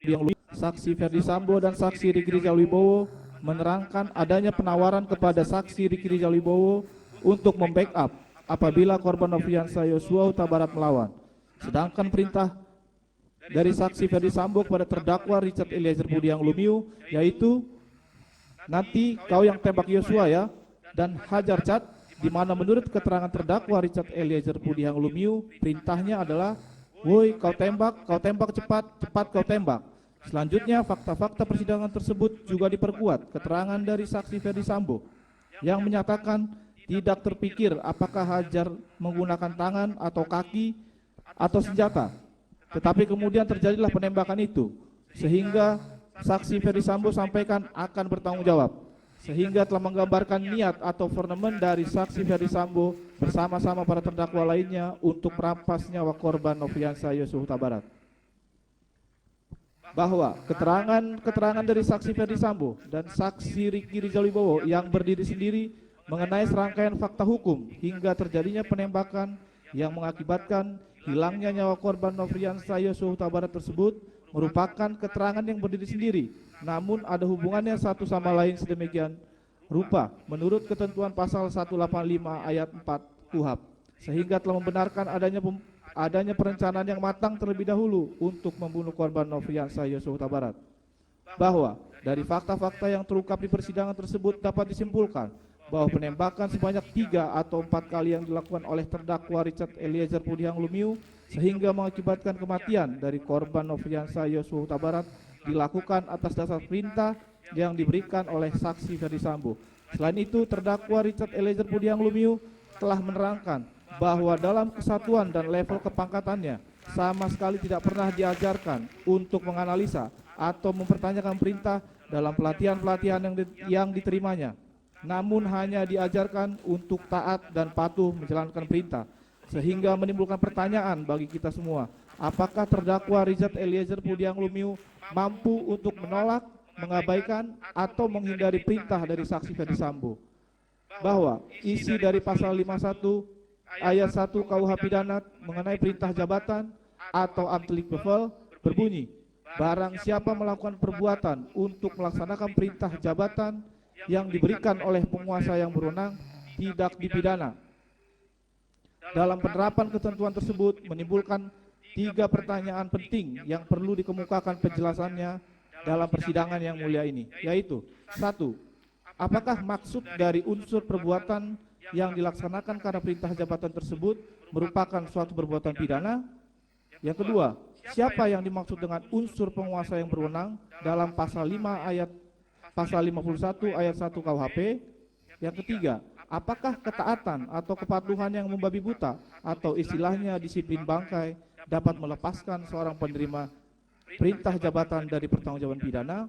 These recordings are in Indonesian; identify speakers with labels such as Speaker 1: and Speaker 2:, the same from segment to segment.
Speaker 1: yang saksi Ferdi Sambo dan saksi Riki Rizal Wibowo menerangkan adanya penawaran kepada saksi Riki Rizal Wibowo untuk membackup apabila korban Nofriansah Yosua Huta Barat melawan. Sedangkan perintah dari saksi Ferdi Sambo kepada terdakwa Richard Eliezer Budiang Lumiu yaitu nanti kau yang tembak Yosua ya, dan hajar Cat, di mana menurut keterangan terdakwa Richard Eliezer Budiang Lumiu perintahnya adalah woi kau tembak cepat, cepat kau tembak. Selanjutnya fakta-fakta persidangan tersebut juga diperkuat keterangan dari saksi Ferdi Sambo yang menyatakan tidak terpikir apakah Hajar menggunakan tangan atau kaki atau senjata, tetapi kemudian terjadilah penembakan itu sehingga saksi Ferdi Sambo sampaikan akan bertanggung jawab, sehingga telah menggambarkan niat atau foreman dari saksi Ferdi Sambo bersama-sama para terdakwa lainnya untuk merampas nyawa korban Nofriansah Yosua Huta Barat. Bahwa keterangan dari saksi Ferdi Sambo dan saksi Riki Rizal Wibowo yang berdiri sendiri mengenai serangkaian fakta hukum hingga terjadinya penembakan yang mengakibatkan hilangnya nyawa korban Nofriansah Yosua Huta Barat tersebut merupakan keterangan yang berdiri sendiri, namun ada hubungannya satu sama lain sedemikian rupa menurut ketentuan pasal 185 ayat 4 KUHP, sehingga telah membenarkan adanya perencanaan yang matang terlebih dahulu untuk membunuh korban Nofriansah Yosua Huta Barat. Bahwa dari fakta-fakta yang terungkap di persidangan tersebut dapat disimpulkan bahwa penembakan sebanyak 3 atau 4 kali yang dilakukan oleh terdakwa Richard Eliezer Budiang Lumiu sehingga mengakibatkan kematian dari korban Nofriansah Yosua Huta Barat dilakukan atas dasar perintah yang diberikan oleh saksi Ferdi Sambo. Selain itu, terdakwa Richard Eliezer Budiang Lumiu telah menerangkan bahwa dalam kesatuan dan level kepangkatannya sama sekali tidak pernah diajarkan untuk menganalisa atau mempertanyakan perintah dalam pelatihan-pelatihan yang diterimanya, namun hanya diajarkan untuk taat dan patuh menjalankan perintah, sehingga menimbulkan pertanyaan bagi kita semua, apakah terdakwa Richard Eliezer Budiang Lumiu mampu untuk menolak, mengabaikan, atau menghindari perintah dari saksi Ferdi Sambo. Bahwa isi dari pasal 51 ayat 1 KUH Pidana mengenai perintah jabatan atau amtelik bevel berbunyi, barang siapa melakukan perbuatan untuk melaksanakan perintah jabatan yang diberikan oleh penguasa yang berwenang tidak dipidana. Dalam penerapan ketentuan tersebut menimbulkan 3 pertanyaan penting yang perlu dikemukakan penjelasannya dalam persidangan yang mulia ini, yaitu 1. Apakah maksud dari unsur perbuatan yang dilaksanakan karena perintah jabatan tersebut merupakan suatu perbuatan pidana? Yang kedua, siapa yang dimaksud dengan unsur penguasa yang berwenang dalam pasal 51 ayat 1 KUHP? Yang ketiga, apakah ketaatan atau kepatuhan yang membabi buta atau istilahnya disiplin bangkai dapat melepaskan seorang penerima perintah jabatan dari pertanggungjawaban pidana?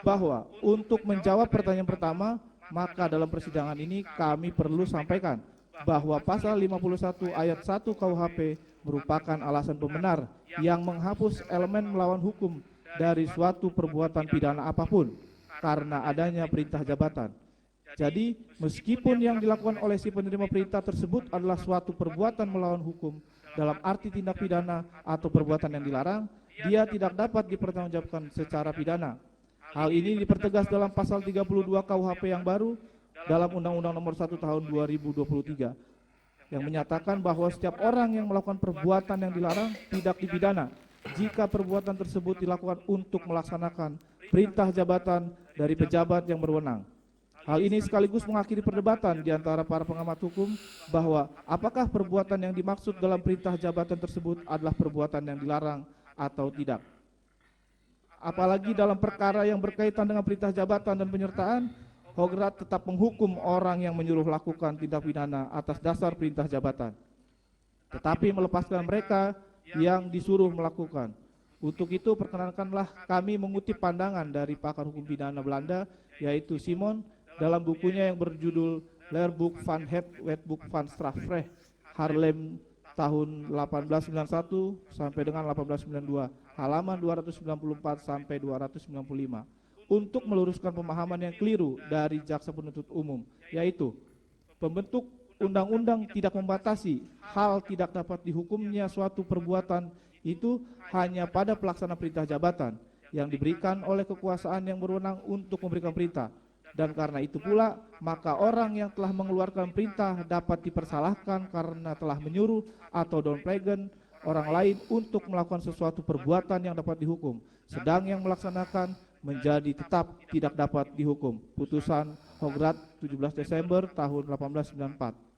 Speaker 1: Bahwa untuk menjawab pertanyaan pertama, maka dalam persidangan ini kami perlu sampaikan bahwa pasal 51 ayat 1 KUHP merupakan alasan pembenar yang menghapus elemen melawan hukum dari suatu perbuatan pidana apapun karena adanya perintah jabatan. Jadi, meskipun yang dilakukan oleh si penerima perintah tersebut adalah suatu perbuatan melawan hukum dalam arti tindak pidana atau perbuatan yang dilarang, dia tidak dapat dipertanggungjawabkan secara pidana. Hal ini dipertegas dalam pasal 32 KUHP yang baru dalam Undang-Undang Nomor 1 Tahun 2023 yang menyatakan bahwa setiap orang yang melakukan perbuatan yang dilarang tidak dipidana jika perbuatan tersebut dilakukan untuk melaksanakan perintah jabatan dari pejabat yang berwenang. Hal ini sekaligus mengakhiri perdebatan di antara para pengamat hukum bahwa apakah perbuatan yang dimaksud dalam perintah jabatan tersebut adalah perbuatan yang dilarang atau tidak. Apalagi dalam perkara yang berkaitan dengan perintah jabatan dan penyertaan, Hograt tetap menghukum orang yang menyuruh lakukan tindak pidana atas dasar perintah jabatan, tetapi melepaskan mereka yang disuruh melakukan. Untuk itu perkenankanlah kami mengutip pandangan dari pakar hukum pidana Belanda, yaitu Simon, dalam bukunya yang berjudul Leerboek van het Wetboek van Strafrecht, Haarlem tahun 1891 sampai dengan 1892, halaman 294 sampai 295, untuk meluruskan pemahaman yang keliru dari jaksa penuntut umum, yaitu pembentuk undang-undang tidak membatasi hal tidak dapat dihukumnya suatu perbuatan itu hanya pada pelaksana perintah jabatan yang diberikan oleh kekuasaan yang berwenang untuk memberikan perintah. Dan karena itu pula, maka orang yang telah mengeluarkan perintah dapat dipersalahkan karena telah menyuruh atau downplaykan orang lain untuk melakukan sesuatu perbuatan yang dapat dihukum, sedang yang melaksanakan menjadi tetap tidak dapat dihukum. Putusan Hograt 17 Desember tahun 1894.